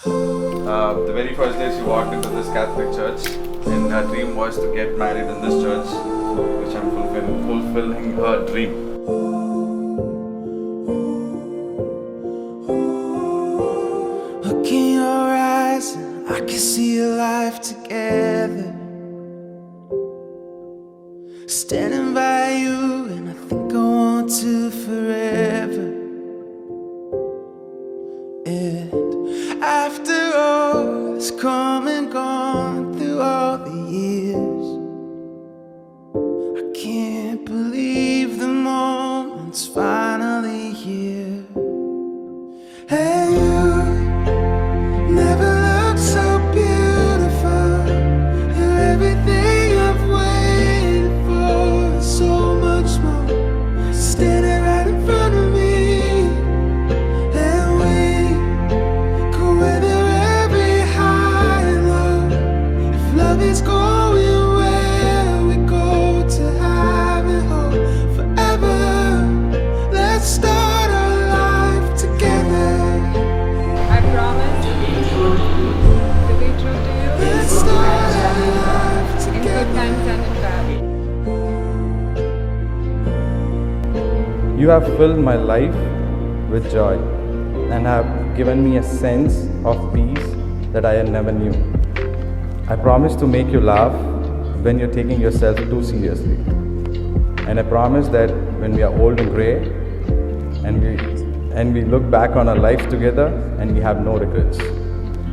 The very first day she walked into this Catholic church, and her dream was to get married in this church, which I'm fulfilling her dream. Look in your eyes, and I can see your life together. Standing by you, and I think I want to forever. And after all that's come and gone through all the years, I can't believe the moment's finally here. And you never looked so beautiful. You're everything I've waited for, and so much more. Standing right in front of me. It's going where we go to have it all forever. Let's start our life together. I promise to be true to you. Let's start our life In together. good times and in bad. You have filled my life with joy and have given me a sense of peace that I never knew. I promise to make you laugh when you're taking yourself too seriously. And I promise that when we are old and grey and we look back on our life together and we have no regrets.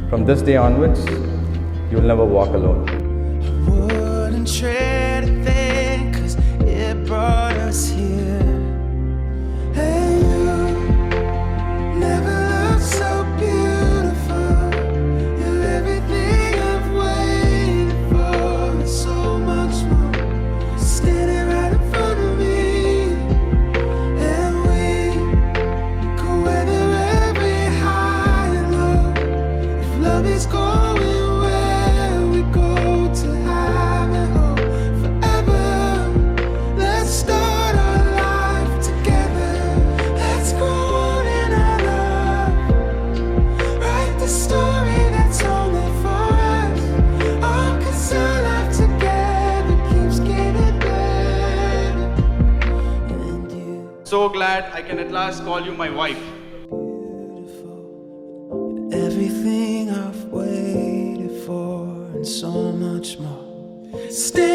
From this day onwards, you'll never walk alone. I wouldn't trade a thing, 'cause it brought us here. Hey, you never looked so beautiful. You're everything I've waited for, and so much more. Standing right in front of me, and we go weather every high and low. If love is going where we go to have it all forever, let's start our life together. Let's grow in our love. Write the story that's only for us. Oh, 'cause our life together keeps getting better. And you So glad I can at last call you my wife. beautiful. You're everything I've waited for, and so much more. Stay